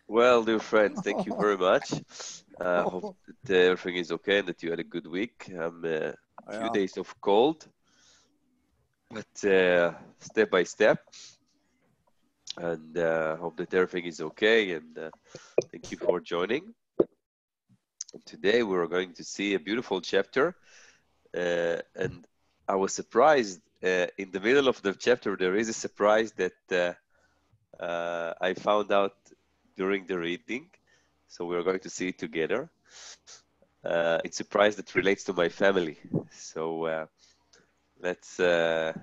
Well, dear friends, thank you very much. I hope Oh, that everything is okay and that you had a good week. A few yeah. days of cold, but step by step, and hope that everything is okay. And thank you for joining. And today we're going to see a beautiful chapter, and I was surprised. In the middle of the chapter, there is a surprise that I found out during the reading. So we're going to see it together. It's a surprise that relates to my family. So let's uh,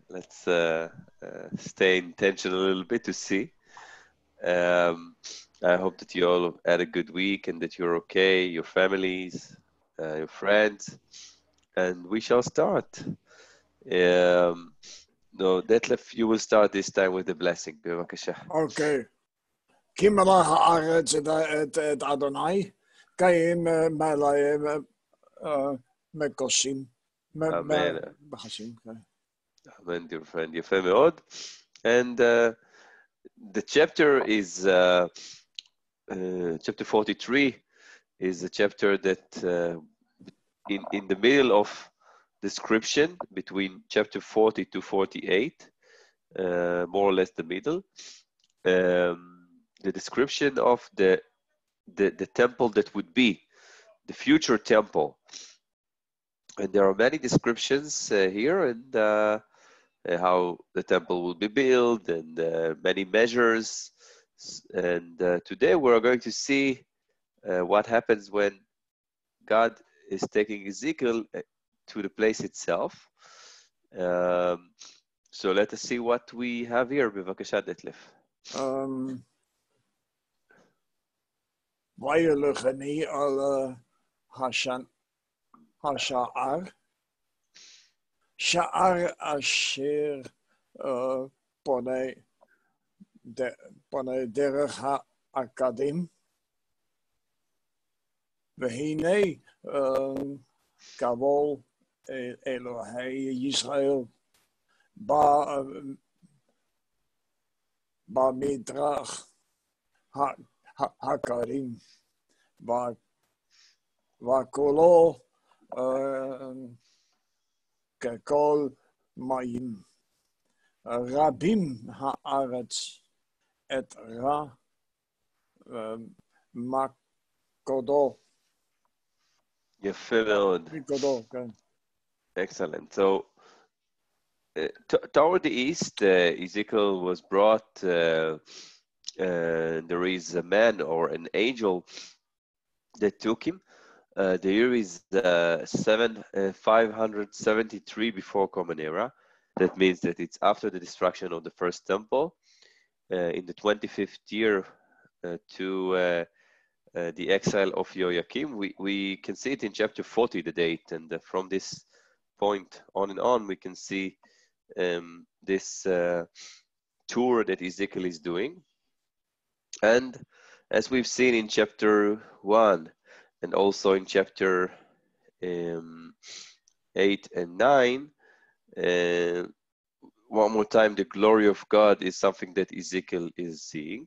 let's stay in tension a little bit to see. Um, I hope that you all had a good week and that you're okay, your families, your friends, and we shall start. Um, no, Detlef, you will start this time with the blessing. בבקשה. אוקיי. כי מלא הארץ את אדוני, קיים מלאים מקושים, Amen. מחשים. Amen, dear friend. יפה מאוד. And the chapter is chapter 43 is a chapter that in the middle of description between chapter 40 to 48, more or less the middle, the description of the temple that would be the future temple. And there are many descriptions here, and how the temple will be built, and many measures. And today we're going to see what happens when God is taking Ezekiel to the place itself. So let us see what we have here. בבקשה, דטלף. ויילכני על השער, שער אשר פונה דרך האקדים, והנה קבול אלוהי ישראל במדרך הקרים, וכולו ככל מים. רבים הארץ את רע מקודו. יפה מאוד. מקודו, כן. Excellent. So toward the east, Ezekiel was brought. There is a man or an angel that took him. The year is 573 before Common Era. That means that it's after the destruction of the first temple. In the 25th year to the exile of Joachim. We can see it in chapter 40, the date, and from this point on and on, we can see this tour that Ezekiel is doing. And as we've seen in chapter 1 and also in chapter 8 and 9, one more time, the glory of God is something that Ezekiel is seeing.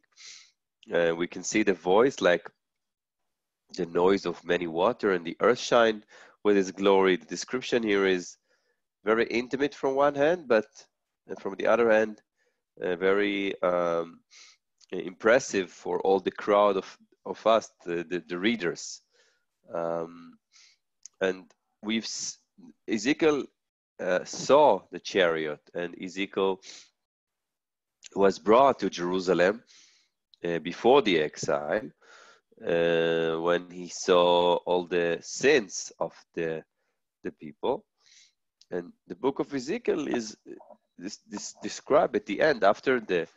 We can see the voice like the noise of many water, and the earth shine with his glory. The description here is very intimate from one hand, but from the other hand, very impressive for all the crowd of us, the readers. And Ezekiel saw the chariot, and Ezekiel was brought to Jerusalem before the exile, when he saw all the sins of the people. And the book of Ezekiel is this described at the end, after the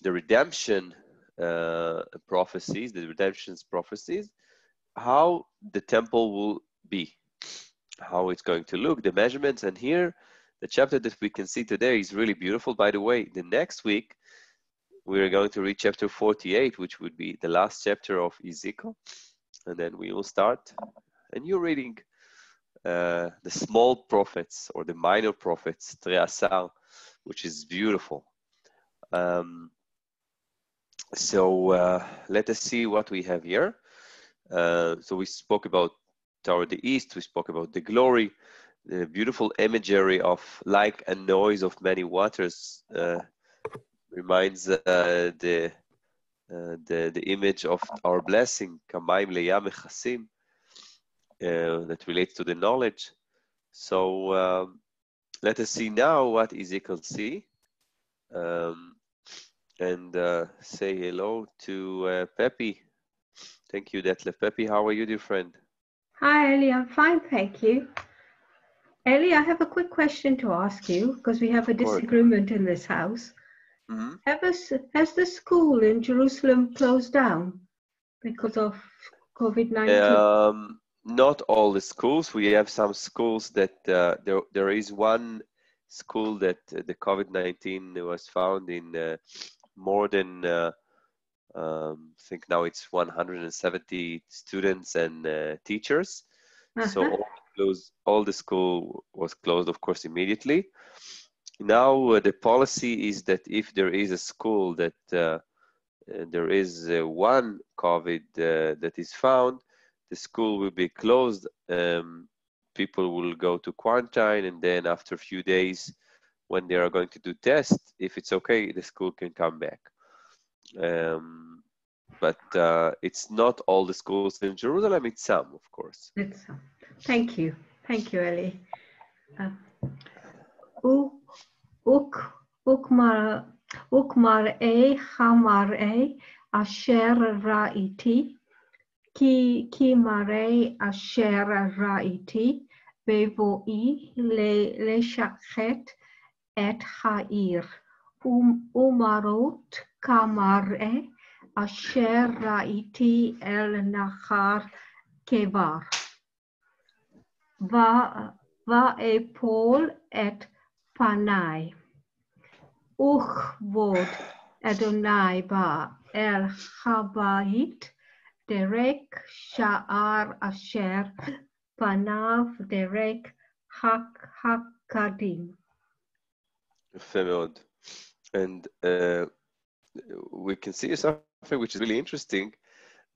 redemption prophecies, the redemption's prophecies, how the temple will be, how it's going to look, the measurements. And here, the chapter that we can see today is really beautiful. By the way, the next week, we're going to read chapter 48, which would be the last chapter of Ezekiel. And then we will start a new reading, the small prophets or the minor prophets, Treasar, which is beautiful. So let us see what we have here. So we spoke about toward the east, we spoke about the glory, the beautiful imagery of like a noise of many waters reminds the image of our blessing, kamayim leyam mechasim, that relates to the knowledge. So let us see now what Ezekiel see, and say hello to Pepi. Thank you, Detlef. Pepi, how are you, dear friend? Hi, Ellie. I'm fine, thank you. Ellie, I have a quick question to ask you because we have a Of course. disagreement in this house. Mhm. Has the school in Jerusalem closed down because of COVID-19? Not all the schools. We have some schools that there is one school that the COVID-19 was found in more than I think now it's 170 students and teachers. So all the school was closed, of course, immediately. Now the policy is that if there is a school that there is one COVID that is found, the school will be closed. People will go to quarantine, and then after a few days, when they are going to do tests, if it's okay, the school can come back. But it's not all the schools in Jerusalem, it's some, of course. Thank you, Ellie. Ukmar'e hamar'e asher ra'iti ki mar'e asher ra'iti bevo'i leshachet et ha'ir umarot kamar'e asher ra'iti el nachar kevar va'epol et panai Uchvod Adonai ba el Habayit derek sha'ar asher panav derek hakadim. יפה מאוד. And we can see something which is really interesting,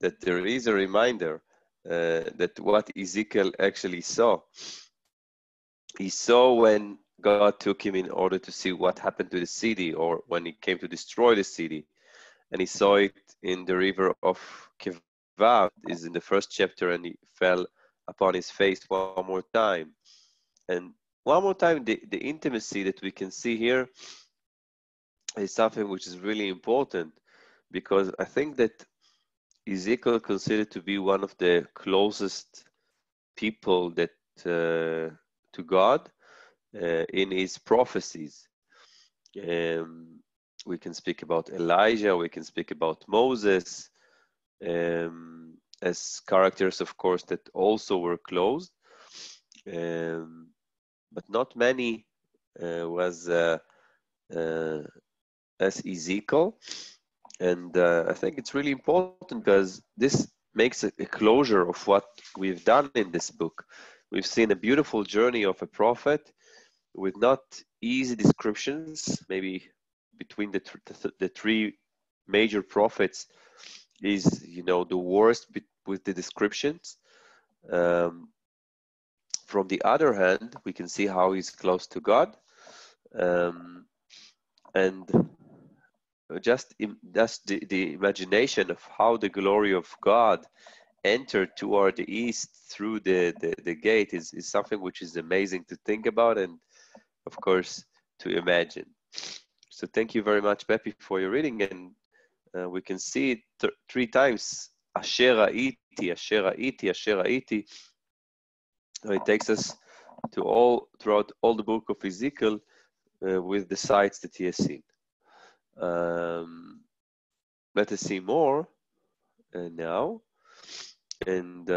that there is a reminder that what Ezekiel actually saw. He saw when God took him in order to see what happened to the city, or when he came to destroy the city. And he saw it in the river of Kevar, is in the first chapter, and he fell upon his face one more time. And one more time, the intimacy that we can see here is something which is really important, because I think that Ezekiel considered to be one of the closest people that to God in his prophecies. We can speak about Elijah, we can speak about Moses, as characters, of course, that also were closed, but not many was as Ezekiel. And I think it's really important because this makes a closure of what we've done in this book. We've seen a beautiful journey of a prophet with not easy descriptions. Maybe between the three major prophets is, the worst with the descriptions. From the other hand, we can see how he's close to God. And just the imagination of how the glory of God entered toward the east through the gate is something which is amazing to think about and, of course, to imagine. So thank you very much, Pepi, for your reading. And we can see it three times. Asher ha'iti, asher ha'iti, asher ha'iti. It takes us throughout all the book of Ezekiel with the sights that he has seen. Let us see more now, and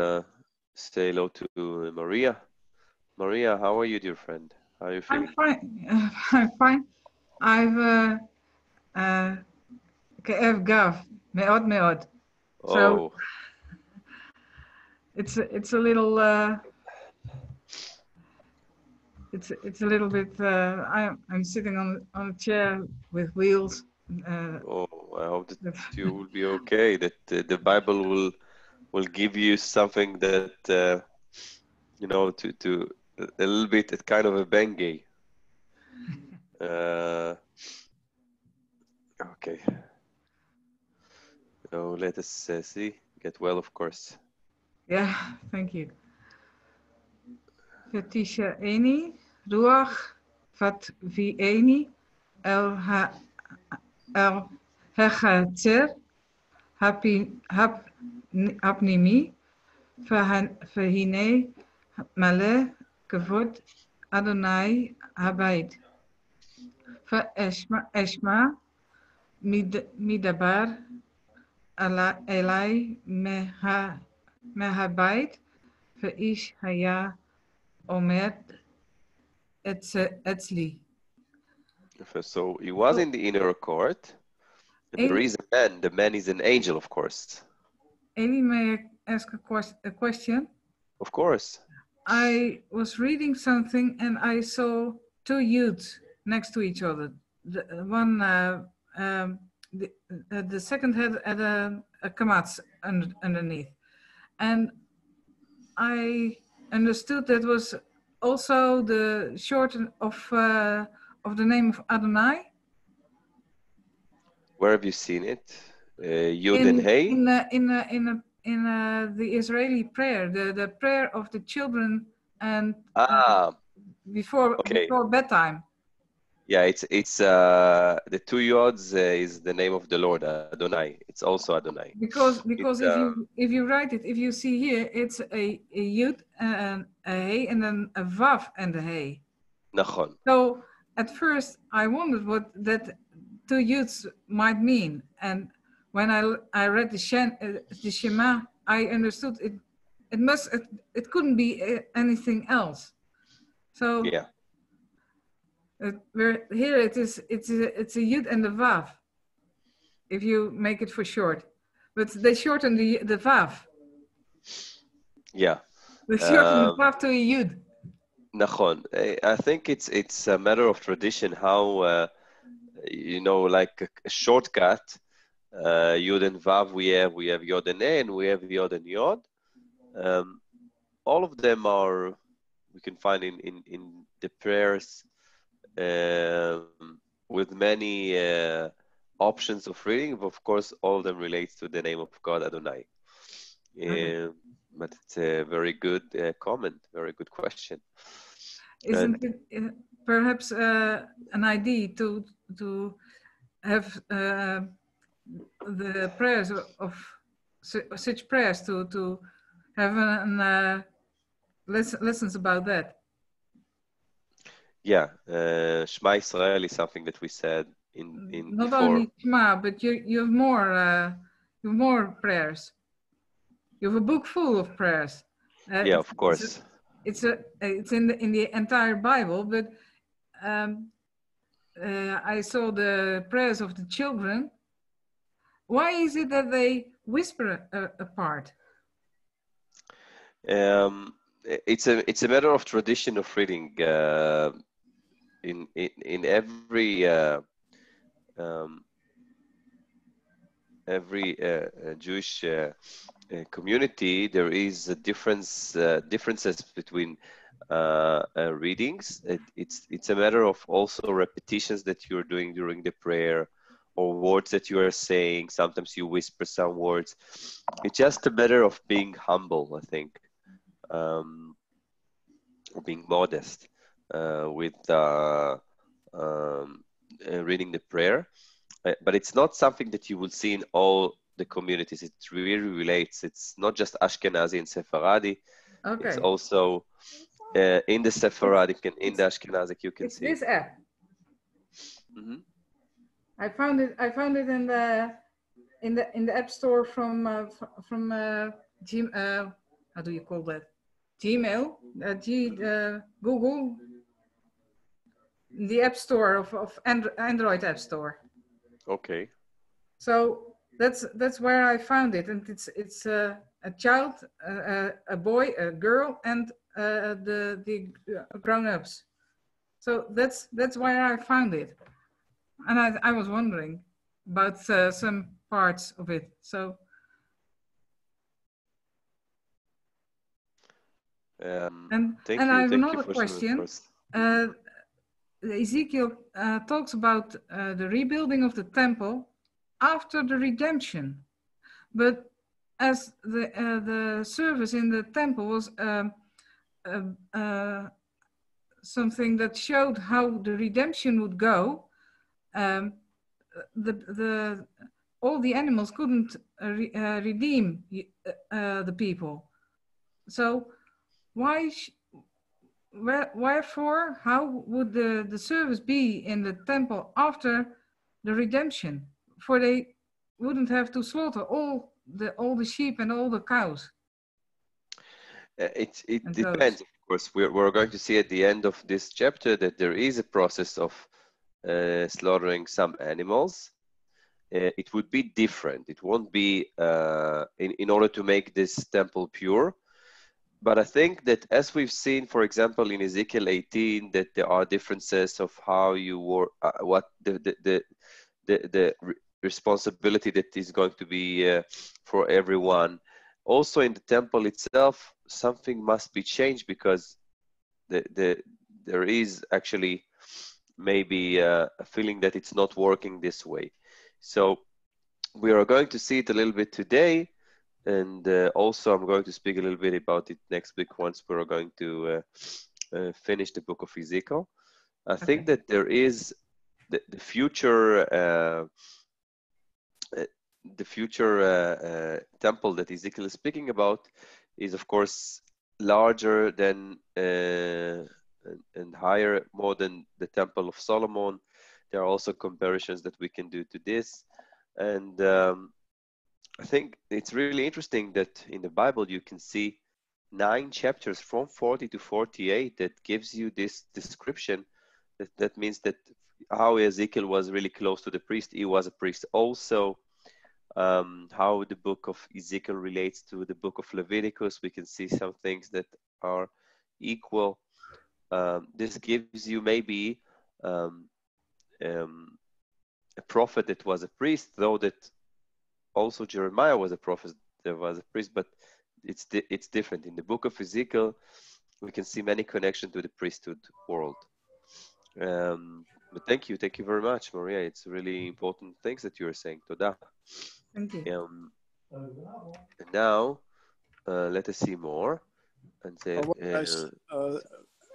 say hello to Maria. Maria, how are you, dear friend? How are you feeling? I'm fine. I'm fine. I've כאב גב, מאוד מאוד. So it's a little it's a little bit I'm sitting on a chair with wheels. I hope that you will be okay. That the Bible will give you something that you know to a little bit kind of a bengay. Okay. So let us see. Get well, of course. Yeah, thank you. Fetisha Eni, Ruach, Vat Vieni, El Hechatzer, Hapnimi, Verhine, Male, Kavod, Adonai, Habayit. Eshma, Midabar, Elai, Mehabait, Ve'ish Haya, Omer, Etzli. So he was in the inner court. And there is a man. The man is an angel, of course. Eli, may I ask a question? Of course. I was reading something and I saw two youths next to each other. The second had a kamatz underneath. And I understood that was also the short of the name of Adonai. Where have you seen it? Yud and Hey? In the Israeli prayer, the prayer of the children and before bedtime. Yeah, it's the two yods is the name of the Lord, Adonai. It's also Adonai. Because if you write it, if you see here, it's a yud and a hey and then a vav and a hey. Nachon. So at first I wondered what that two yuds might mean, and when I read the Shema, I understood it. It couldn't be anything else. So yeah. Here it's a yud and a vav, if you make it for short, but they shorten the vav. Yeah. They shorten the vav to a yud. Nachon. I think it's a matter of tradition how you know, like a shortcut. Yod and Vav we have Yod and A, and we have Yod and Yod. All of them are we can find in the prayers with many options of reading. But of course, all of them relates to the name of God Adonai. But it's a very good comment, very good question. Isn't it perhaps an idea to have the prayers of such prayers to have lessons about that? Yeah, Shema Israel is something that we said in not before. Only Shema, but you have more prayers. You have a book full of prayers. Yeah, of course. It's in the entire Bible, but I saw the prayers of the children. Why is it that they whisper apart? It's a matter of tradition of reading. In every Jewish community, there is a differences between readings. It's a matter of also repetitions that you're doing during the prayer, or words that you are saying. Sometimes you whisper some words. It's just a matter of being humble, I think, or being modest with reading the prayer. But it's not something that you will see in all the communities. It really relates. It's not just Ashkenazi and Sephardi. Okay. It's also in the Sephardic and in the Ashkenazic. You can see. It's this app. Mm-hmm. I found it in the App Store from how do you call that? Gmail, Google, the App Store of Android App Store. Okay. So that's where I found it, and it's a child, a boy, a girl, and the grown-ups. So that's where I found it, and I was wondering about some parts of it. So and Thank I you. have Thank you another for sharing question. first. Ezekiel talks about the rebuilding of the temple after the redemption, but as the service in the temple was something that showed how the redemption would go, all the animals couldn't redeem the people. So wherefore, how would the service be in the temple after the redemption? For they wouldn't have to slaughter all the sheep and all the cows. It and depends, goats. of course. We're going to see at the end of this chapter that there is a process of slaughtering some animals. It would be different. It won't be in order to make this temple pure. But I think that as we've seen, for example, in Ezekiel 18, that there are differences of how you work, what the responsibility that is going to be for everyone. Also in the temple itself, something must be changed because there is actually maybe a feeling that it's not working this way. So we are going to see it a little bit today. And also I'm going to speak a little bit about it next week once we're going to finish the book of Ezekiel. I think that there is the future temple that Ezekiel is speaking about is of course larger than and higher, more than the Temple of Solomon. There are also comparisons that we can do to this. And I think it's really interesting that in the Bible you can see 9 chapters from 40 to 48 that gives you this description. That means that how Ezekiel was really close to the priest. He was a priest also. How the book of Ezekiel relates to the book of Leviticus. We can see some things that are equal. This gives you maybe a prophet that was a priest, though that also Jeremiah was a prophet that was a priest, but it's different. In the book of Ezekiel, we can see many connections to the priesthood world. But thank you very much, Maria. It's really important things that you are saying. Toda. Thank you. And now, let us see more. And say,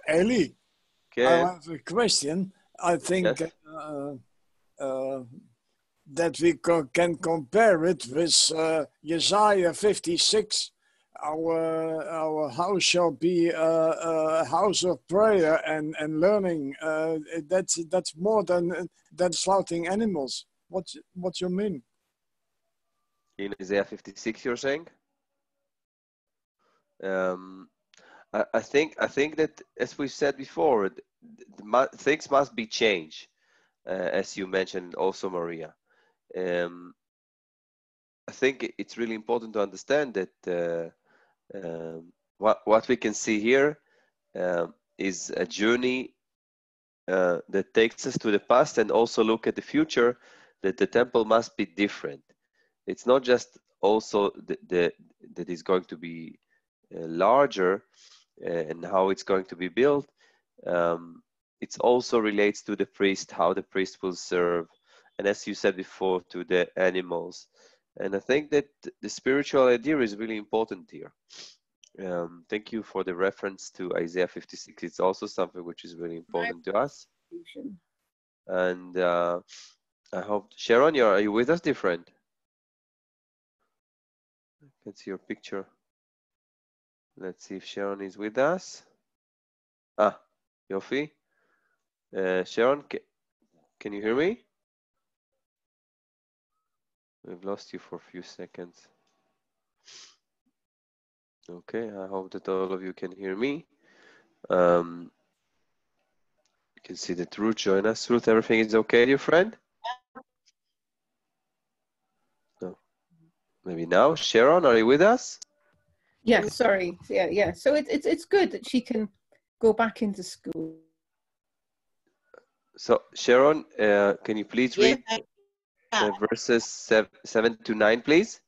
Eli, okay. I have a question. I think Yes. that we can compare it with Isaiah 56. Our house shall be a house of prayer and learning. That's more than slaughtering animals. What you mean? In Isaiah 56, you're saying? I think that, as we've said before, things must be changed, as you mentioned also, Maria. I think it's really important to understand that what we can see here is a journey that takes us to the past and also look at the future, that the temple must be different. It's not just also that is going to be larger and how it's going to be built. It also relates to the priest, how the priest will serve, and as you said before, to the animals. And I think that the spiritual idea is really important here. Thank you for the reference to Isaiah 56. It's also something which is really important to us. And I hope, Sharon, are you with us, dear friend? I can see your picture. Let's see if Sharon is with us. Ah, Yofi. Sharon, can you hear me? We've lost you for a few seconds. Okay, I hope that all of you can hear me. You can see that Ruth join us. Ruth, everything is okay, dear friend? No. Maybe now. Sharon, are you with us? Yeah, sorry. Yeah. So it's good that she can go back into school. So Sharon, can you please read? verses 7 to 9, please.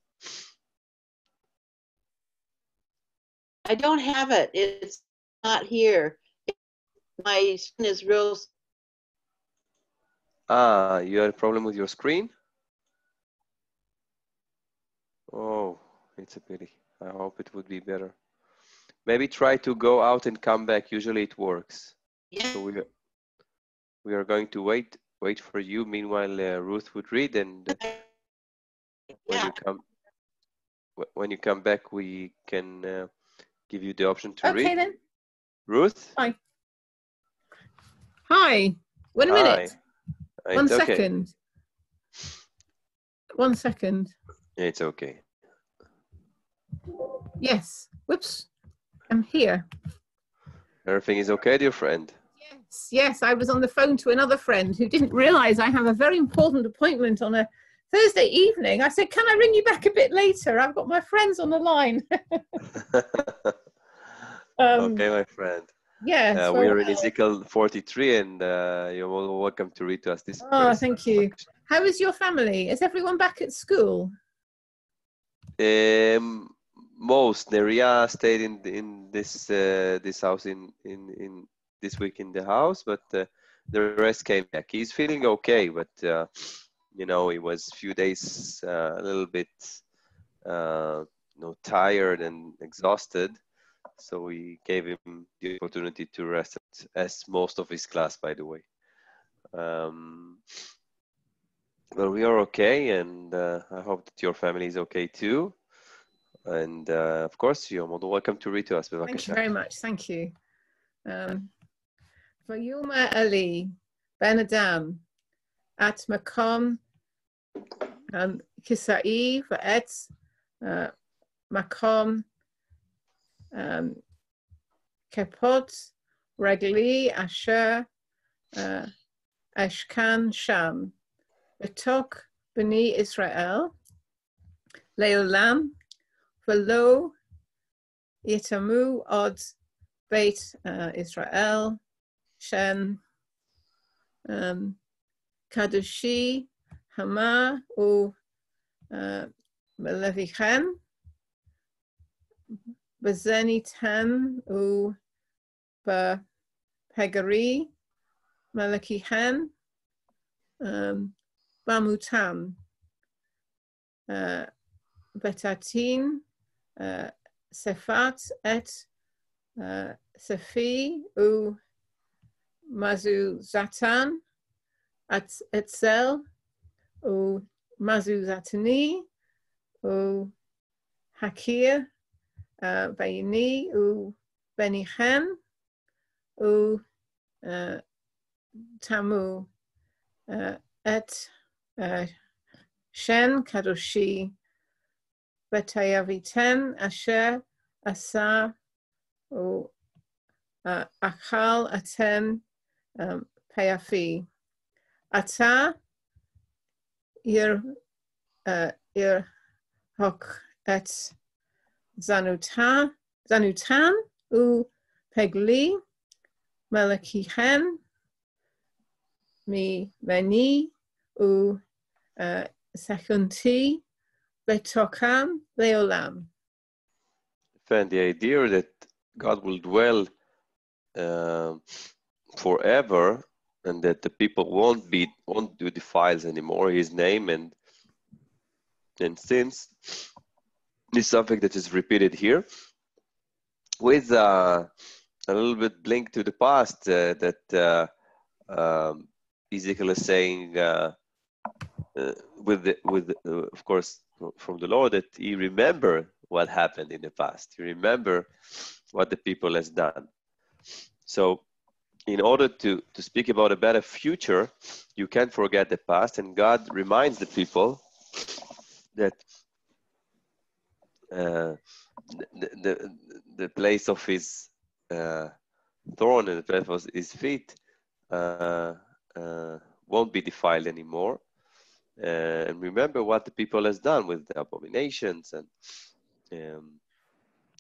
I don't have it. It's not here. My screen is real. You had a problem with your screen? Oh, it's a pity. I hope it would be better. Maybe try to go out and come back. Usually it works. Yeah. So we are going to wait for you. Meanwhile, Ruth would read, and when you come back, we can give you the option to read. Okay then. Ruth? Hi. Hi. 1 minute. Hi. 1 It's okay. second. 1 second. It's okay. Yes. Whoops. I'm here. Everything is okay, dear friend? Yes. Yes. I was on the phone to another friend who didn't realize I have a very important appointment on a Thursday evening. I said, can I ring you back a bit later? I've got my friends on the line. Okay, my friend. Yeah. We are in Ezekiel 43, and you're all welcome to read to us this. Oh, thank you. How is your family? Is everyone back at school? Most. Neria stayed in this house in this week in the house, but the rest came back. He's feeling okay, but you know, he was a few days a little bit tired and exhausted. So we gave him the opportunity to rest, as most of his class, by the way. Well, we are okay, and I hope that your family is okay too. And of course, you're more than welcome to read to us. Thank you very much. Thank you. Vayuma Ali Ben Adam at Makom Kisai Va'et Makom Kepot Regli Asher Ashkan Sham Betok B'ni Israel Leolam V'lo Yitamu Od Beit Israel Shen Kadoshi Hama U Melevichen Bezeni Ten U Pegari Melekichen Bamutam Betatin Sefat et Sefi U Mazu Zatan at Etzel U Mazu Zatani U Hakir Bayini U Benichen U Tamu et Shen Kadoshi Betayaviten Asher Asa U Achal Aten Payafi Ata Ir Hok et Zanutan U Pegli Malakihen Mi Veni U Sekunti Betokam Leolam. And the idea that God will dwell forever, and that the people won't do defiles anymore his name and sins, is something that is repeated here with a little bit link to the past that Ezekiel is saying of course from the Lord, that he remember what happened in the past. He remember what the people has done. So in order to speak about a better future, you can't forget the past, and God reminds the people that the place of his thorn and the place of his feet won't be defiled anymore. And remember what the people has done with the abominations and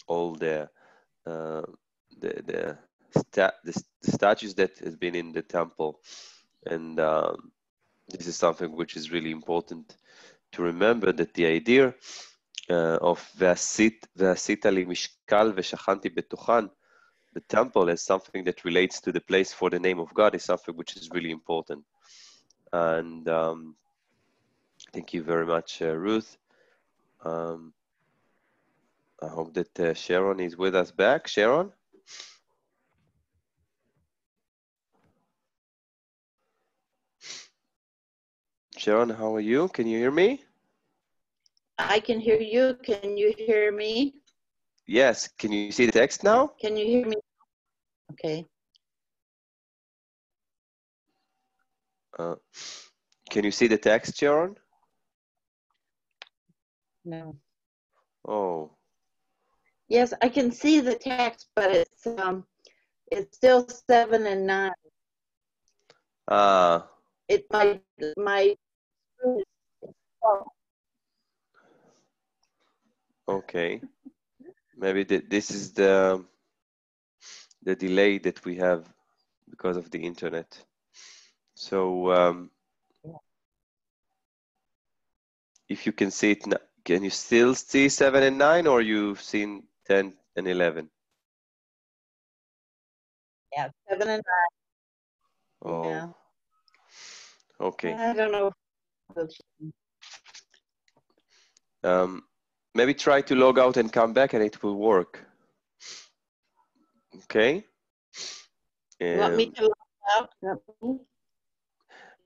all the statues that has been in the temple, and this is something which is really important to remember, that the idea of ועשית לי משקל ושכנתי בתוכן, the temple, as something that relates to the place for the name of God, is something which is really important. And thank you very much, Ruth. I hope that Sharon is with us back. Sharon? Sharon, how are you? Can you hear me? I can hear you. Can you hear me? Yes. Can you see the text now? Can you hear me? Okay. Can you see the text, Sharon? No. Oh. Yes, I can see the text, but it's still 7 and 9. It my Okay. Maybe this is the delay that we have because of the internet. So if you can see it, can you still see 7 and 9, or you've seen 10 and 11? Yeah, 7 and 9. Oh. Yeah. Okay. I don't know. Maybe try to log out and come back and it will work. Okay. You want me to log out?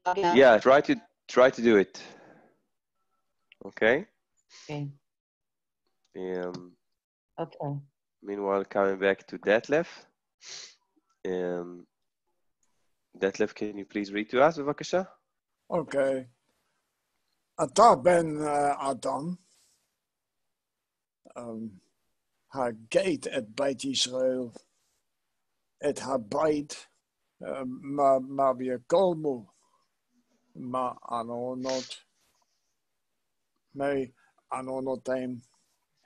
Log out? Yeah, try to do it. Okay. Okay. Okay. Meanwhile, coming back to Detlef. Detlef, can you please read to us, בבקשה? Okay. אתה בן אדם, הגית את בית ישראל, את הבית, מה ביקולמו, מה ארונות, מארונותיהם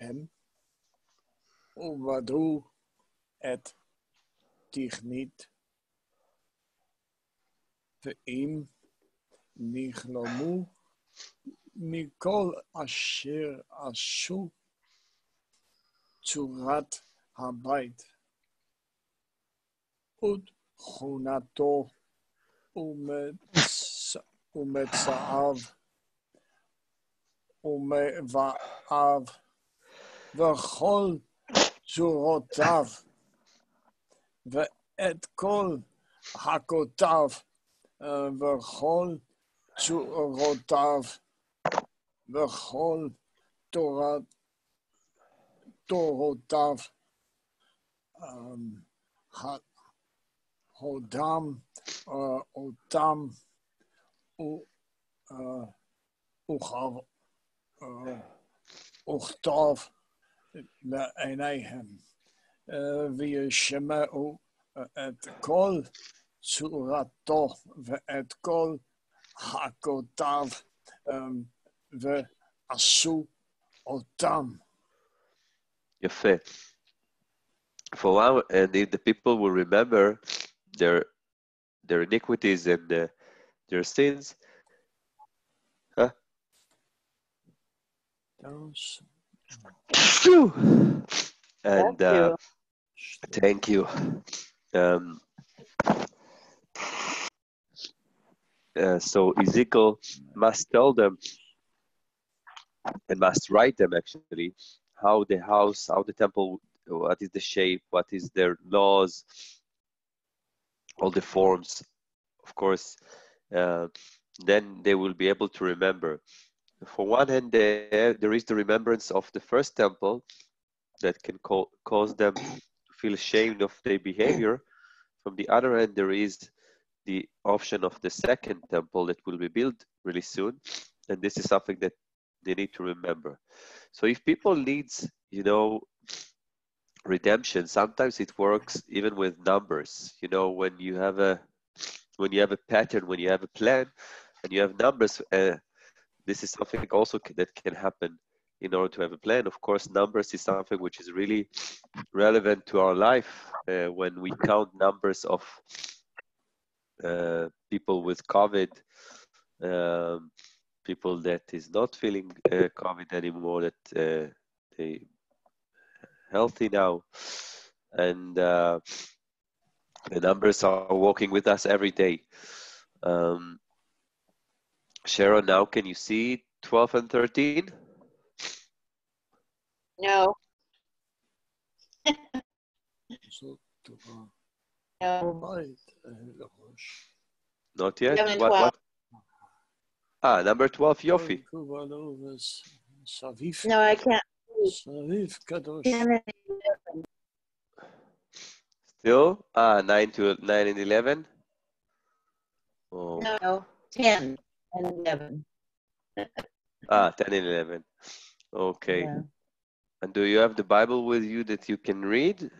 הם, ובדו את תכנית, ואם נכלמו מכל אשר עשו צורת הבית ותכונתו ומצעיו ומבעיו וכל צורותיו ואת כל הכותיו וכל צורותיו וכל תורותיו הודם אותם וכתוב לעיניהם וישמעו את כל צורתו ואת כל הכותיו ועשו אותם. יפה. For one, and if the people will remember their iniquities and their sins, and thank you. So Ezekiel must tell them and must write them actually how the house, how the temple, what is the shape, what is their laws, all the forms, of course. Then they will be able to remember. For one hand, there is the remembrance of the first temple that can cause them to feel ashamed of their behavior. From the other hand, there is the option of the second temple that will be built really soon, and this is something that they need to remember. So if people needs, redemption, sometimes it works even with numbers. When you have a pattern, when you have a plan, and you have numbers, this is something also that can happen in order to have a plan. Of course, numbers is something which is really relevant to our life. When we count numbers of people with COVID, people that is not feeling COVID anymore, that they healthy now, and the numbers are walking with us every day. Sharon, now can you see 12 and 13? No, זאת תורה, no. בית לראש. Not yet. 11 and What? 12. What? Ah, number 12. Yofi. קובלו וסביב, No, I can't. סביב קדוש. 10 and 11. Still? 9 and 11. Oh. No, 10 and 11. 10 and 11. Okay. Yeah. And do you have the Bible with you that you can read?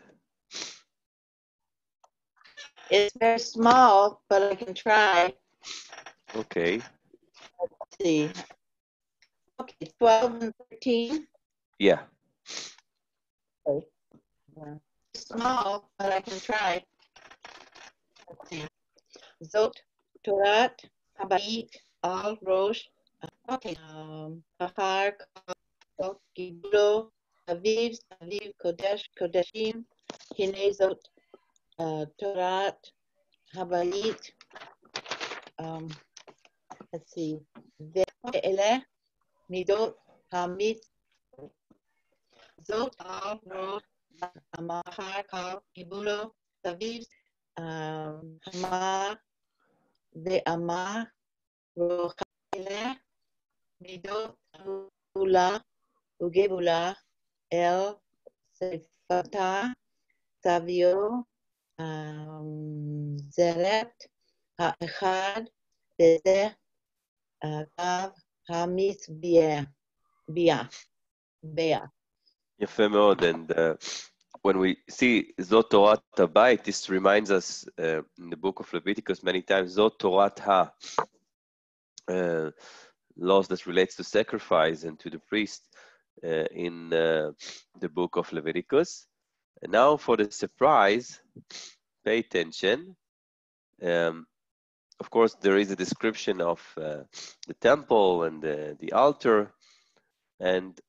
It's very small, but I can try. Okay. Let's see. Okay, 12 and 13. Yeah. Okay. Yeah. Small, but I can try. Let's see. Zot, Torat, Habayit, Al, Rosh. Okay. Bahar, Kal, Gibulo, Aviv, Aviv, Kodesh, Kodeshim, Hine Zot, Torat, Habayit. Let's see. Ve'ele, Midot, Hamid, Zot, Al, Rosh, Amahar, Kal, Gibulo, Aviv, Hamar, Ve'amar, Rochele, Midot, Gula, Ugebula, El, Sefata, Savio, Zeret, Ha'echad, Beze, Kav, Hamis, Bia. יפה מאוד. And when we see Zot Torat Habayit, this reminds us in the book of Leviticus many times, Zot Torat Ha, laws that relates to sacrifice and to the priest in the book of Leviticus. And now for the surprise, pay attention. Of course, there is a description of the temple and the altar, and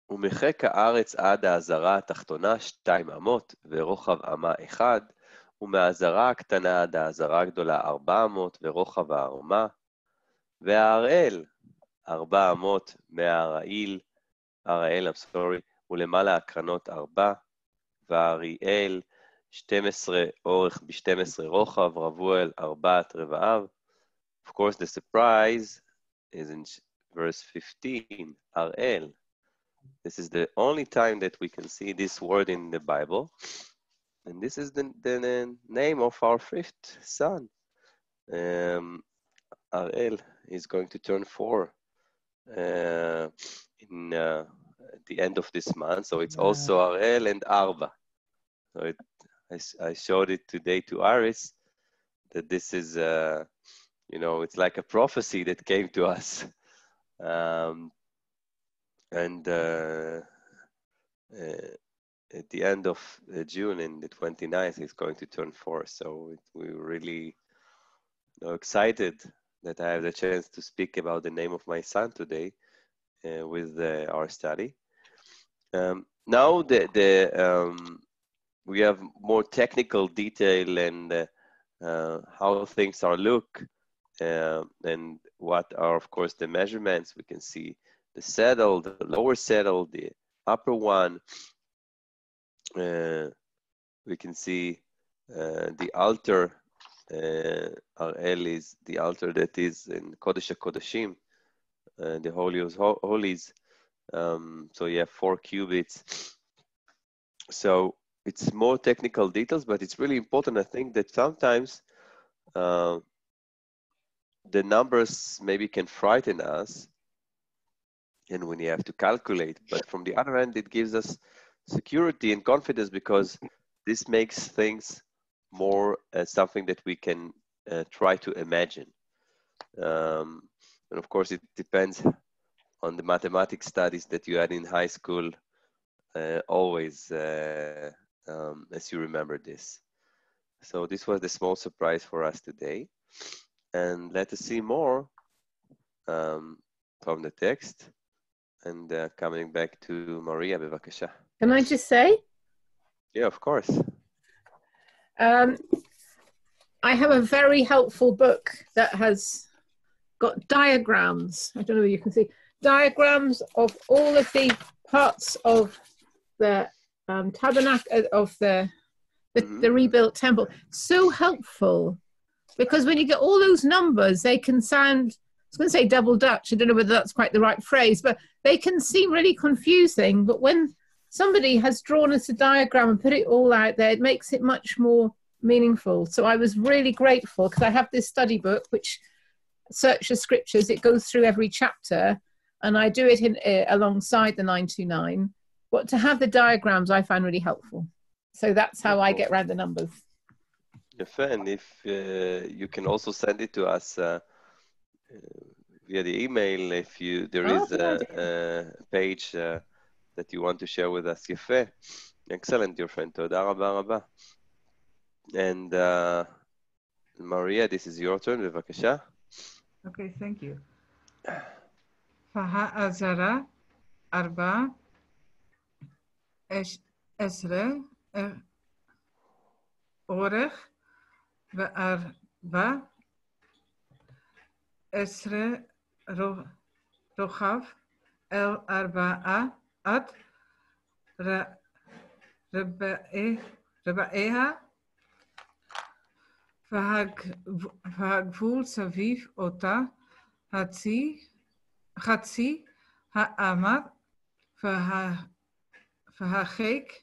ומחק הארץ עד העזרה התחתונה 2 אמות ורוחב אמה 1, ומהעזרה הקטנה עד העזרה הגדולה 4 אמות ורוחב האמה, וההראל 4 אמות מהרעיל, ולמעלה הקרנות 4, והאריאל 12 אורך ב-12 רוחב, רבוע אל 4 רבעיו. Of course, the surprise is in verse 15, Arel. This is the only time that we can see this word in the Bible. And this is the name of our 5th son. Arel is going to turn 4 in the end of this month. So it's also Arel and Arba. So I showed it today to Aris that this is, it's like a prophecy that came to us. And at the end of June, in the 29th, he's going to turn 4. So we're really excited that I have the chance to speak about the name of my son today with our study. Now we have more technical detail and how things are look and what are, of course, the measurements. We can see the saddle, the lower saddle, the upper one. We can see the altar. Arel is the altar that is in Kodesh HaKodeshim, the Holy of Holies. So you have 4 cubits. So it's more technical details, but it's really important. I think that sometimes the numbers maybe can frighten us, and when you have to calculate, but from the other hand, it gives us security and confidence because this makes things more something that we can try to imagine. And of course, it depends on the mathematics studies that you had in high school, always, as you remember this. So this was the small surprise for us today. And let us see more from the text. And coming back to Maria, bevakasha. Can I just say? Yeah, of course. I have a very helpful book that has got diagrams. I don't know if you can see diagrams of all of the parts of the tabernacle, of the rebuilt temple. So helpful, because when you get all those numbers, they can sound, I was going to say double Dutch, I don't know whether that's quite the right phrase, but they can seem really confusing. But when somebody has drawn us a diagram and put it all out there, it makes it much more meaningful. So I was really grateful, because I have this study book which searches scriptures. It goes through every chapter, and I do it in alongside the 929. But to have the diagrams, I find really helpful. So that's how I get around the numbers. And if you can also send it to us via the email, if there is a page that you want to share with us. יפה. Excellent, dear friend. תודה רבה רבה. And Maria, this is your turn, בבקשה. Okay, thank you. Faha'azara arba esre orech ve'arba esre rochav el arba'a at reba'eha והגבול סביב אותה חצי האמה והחק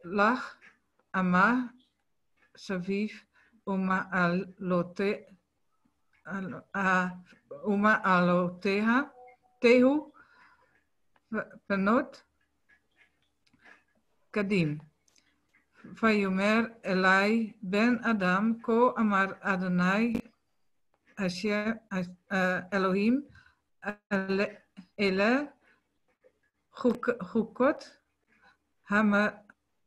לך אמה סביב ומעלותיה תהו פנות קדים. ויאמר אלי בן אדם, כה אמר אדוני אשר אלוהים, אלה חוקות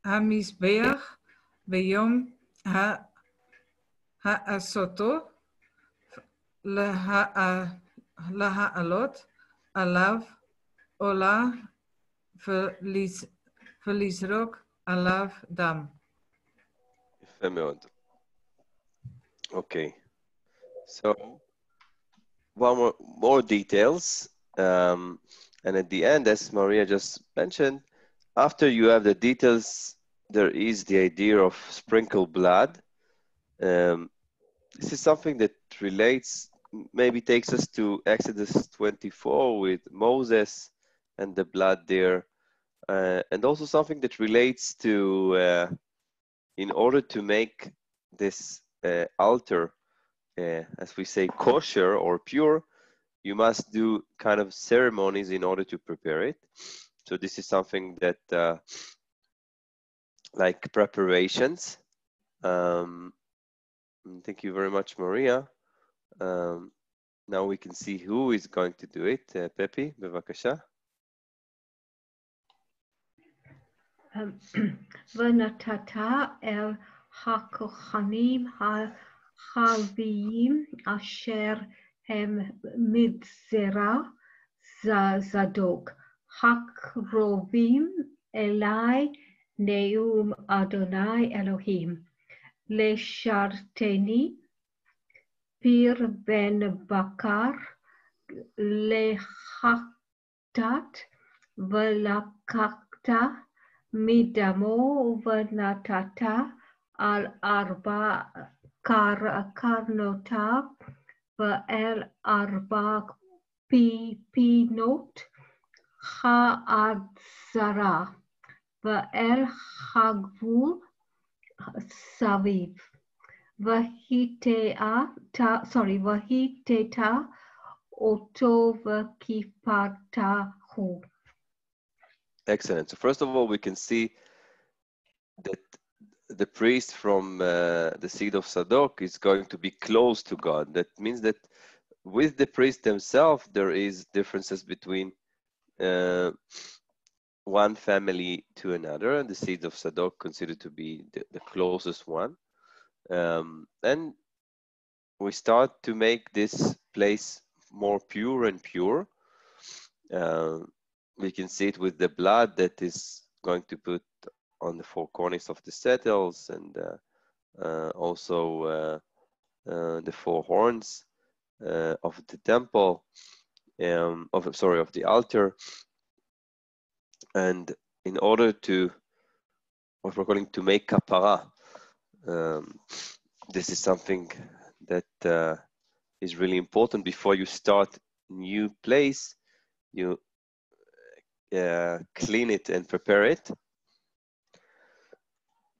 המזבח ביום העשותו להעלות עליו עולה ולזרוק עליו דם. יפה מאוד. Okay. So, one more details. And at the end, as Maria just mentioned, after you have the details, there is the idea of sprinkle blood. This is something that relates, maybe takes us to Exodus 24 with Moses and the blood there. And also something that relates to, in order to make this altar, as we say, kosher or pure, you must do kind of ceremonies in order to prepare it. So this is something that, like preparations. Thank you very much, Maria. Now we can see who is going to do it. Pepi, bevakasha. ונתת אל הכהנים החלביים אשר הם מזרע זדוק, הקרובים אלי נאום אדוני אלוהים, לשרתני פיר בן בקר לחטאת ולקחת מדמו ונתת על ארבע קרנותיו ואל ארבע פינות העזרה ואל הגבול סביב והיטית אותו וכיפתהו. Excellent. So first of all, we can see that the priest from the seed of Sadok is going to be close to God. That means that with the priest themselves, there is differences between one family to another, and the seed of Sadok considered to be the closest one. And we start to make this place more pure and pure. We can see it with the blood that is going to put on the four corners of the settles, and also the four horns of the temple, of the altar. And in order to, what we're going to make kapara, this is something that is really important. Before you start new place, you clean it and prepare it.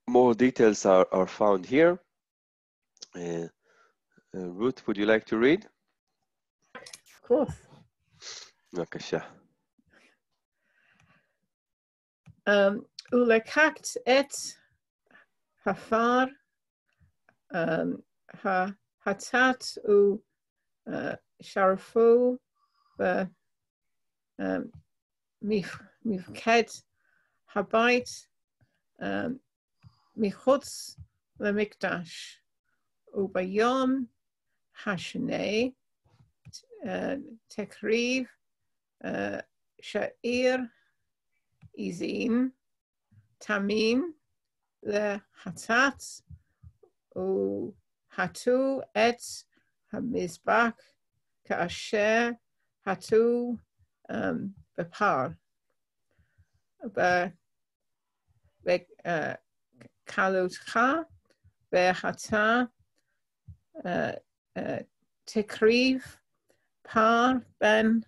More details are found here. Ruth, would you like to read? Of course. בבקשה. ולקחת את הפר החטאת ושרפו במפקד הבית מחוץ למקדש, וביום השני תקריב שעיר עזים תמים לחטאת, והטו את המזבח כאשר הטו בפר, בקלותך, ואתה תקריב פר בין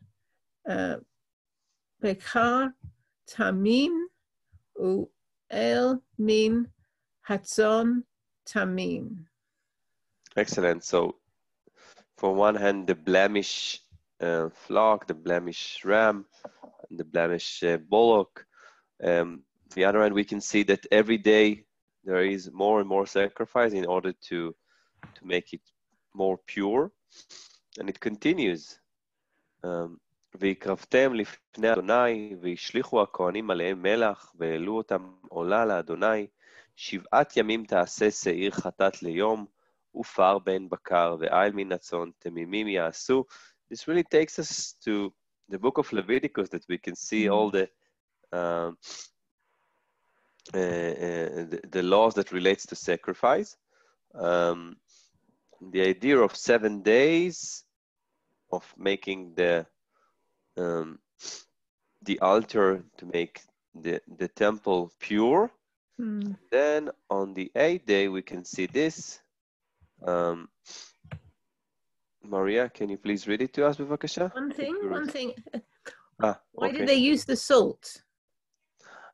בקר תמים ואל מין הצאן תמים. Excellent. So, for one hand, the blemish flock, the blemish ram, and the blemish bullock. The other hand, we can see that every day there is more and more sacrifice in order to make it more pure, and it continues. ויקרבתם לפני אדוני, וישליכו הכהנים עליהם מלח, והעלו אותם עולה לאדוני. 7 ימים תעשה שעיר חטאת ליום, ופר בן בקר, ועיל מן הצאן, תמימים יעשו. This really takes us to the book of Leviticus, that we can see all the laws that relates to sacrifice. The idea of 7 days of making the altar, to make the temple pure. Then on the 8th day we can see this. Maria, can you please read it to us, bevakasha? One thing. Why okay. did they use the salt?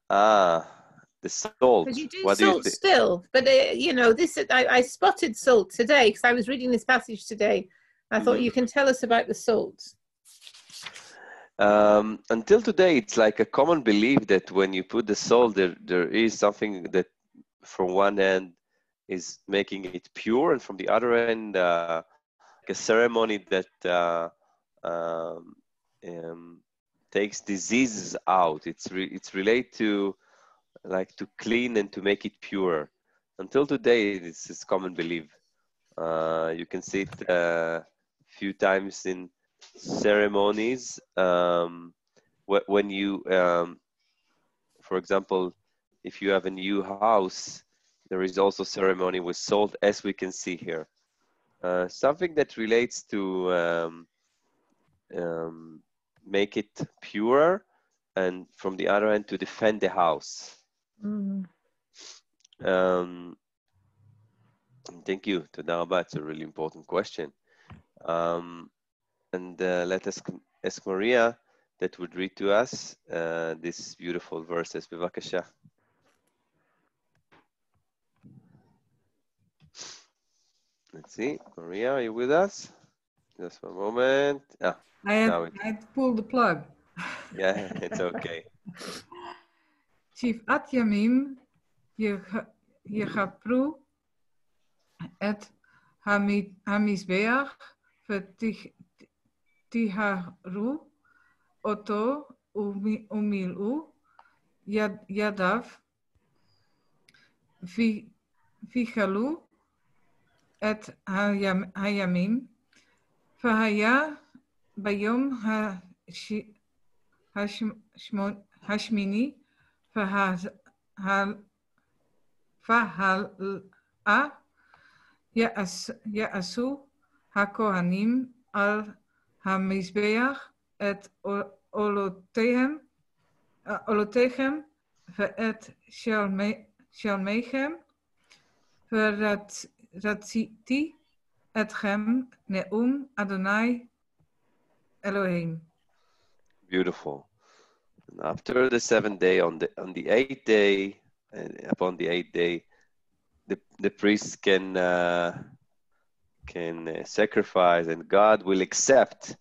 The salt. Because you do What salt do you still, but you know, this I spotted salt today because I was reading this passage today. I thought you can tell us about the salt. Until today, it's like a common belief that when you put the salt, there is something that from one end is making it pure, and from the other end, a ceremony that takes diseases out. It's related to to clean and to make it pure. Until today, this is common belief. You can see it a few times in ceremonies. When you, for example, if you have a new house, there is also ceremony with salt, as we can see here. Something that relates to make it purer, and from the other end to defend the house. Thank you. Toda rabba. It's a really important question. And let us ask Maria that would read to us these beautiful verses. Bevakasha. Let's see. Maria, are you with us? Just one moment. I had to pull the plug. Yeah, it's okay. 7 ימים יכפרו את המזבח ותטהרו אותו ומילאו ידיו ויכלו את הימים, והיה ביום השמיני, והלאה יעשו הכהנים על המזבח את עולותיכם ואת שלמיכם, ורציתי אתכם נאום אדוני Elohim. Beautiful. And after the 7th day, on the 8th day, upon the 8th day, the priests can sacrifice, and God will accept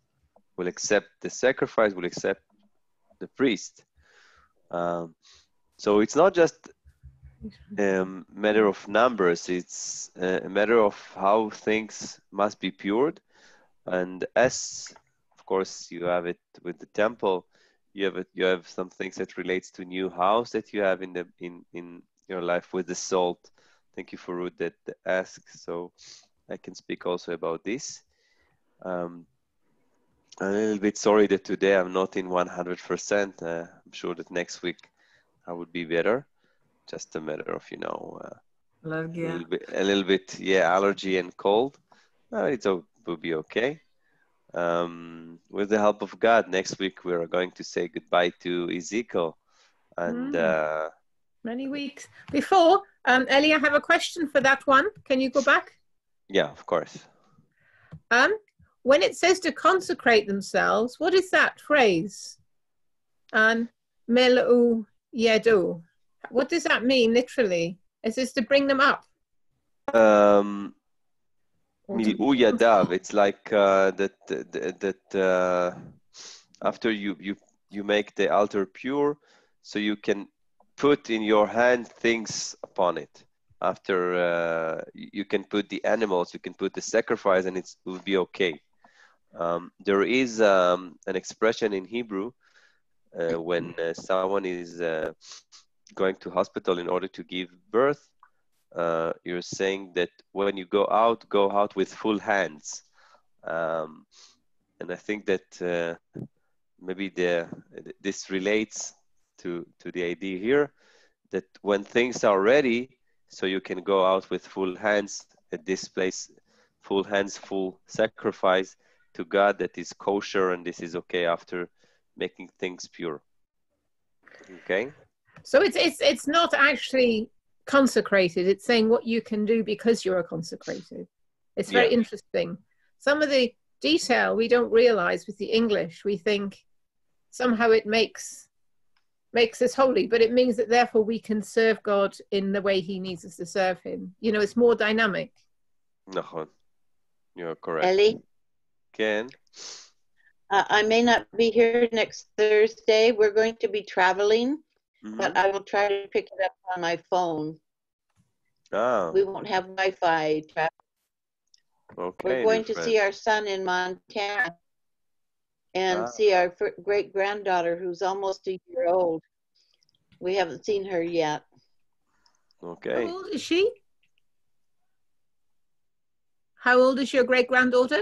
the sacrifice, will accept the priest. So it's not just a matter of numbers, it's a matter of how things must be pured. And as, of course, you have it with the temple, you have some things that relates to new house that you have in your life with the salt. Thank you for Ruth that asked, so I can speak also about this. I'm a little bit sorry that today I'm not in 100%. I'm sure that next week I would be better. Just a matter of, a little bit, allergy and cold. Will be okay. With the help of God, next week we are going to say goodbye to Ezekiel. And many weeks. Before, Ellie, I have a question for that one. Can you go back? Yeah, of course. When it says to consecrate themselves, what is that phrase? And Mel'u Yedu. What does that mean literally? Is this to bring them up? Mil'u Yadav. It's like that after you make the altar pure, so you can put in your hand things upon it. After you can put the animals, you can put the sacrifice, and it will be okay. There is an expression in Hebrew when someone is going to hospital in order to give birth. You're saying that when you go out with full hands. And I think that maybe this relates to the idea here, that when things are ready, so you can go out with full hands at this place, full hands, full sacrifice to God that is kosher, and this is okay after making things pure. Okay? So it's not actually consecrated. It's saying what you can do because you are consecrated. It's very interesting. Some of the detail we don't realize with the English. We think somehow it makes us holy, but it means that therefore we can serve God in the way he needs us to serve him. It's more dynamic. No, you're correct. Ellie? Ken? I may not be here next Thursday. We're going to be traveling, but I will try to pick it up on my phone. Oh. We won't have Wi-Fi. Okay, we're going to see our son in Montana and see our great-granddaughter who's almost a year old. We haven't seen her yet. Okay. How old is she? How old is your great-granddaughter?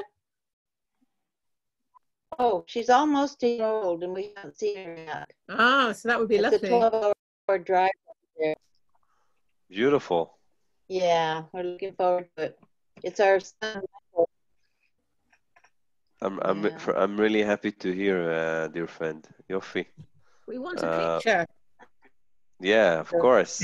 Oh, she's almost a year old and we haven't seen her yet. Ah, so that would be lovely. It's a 12-hour drive there. Beautiful. Yeah, we're looking forward to it. It's our son. I'm really happy to hear, dear friend. Yofi. We want a picture. Yeah, of course.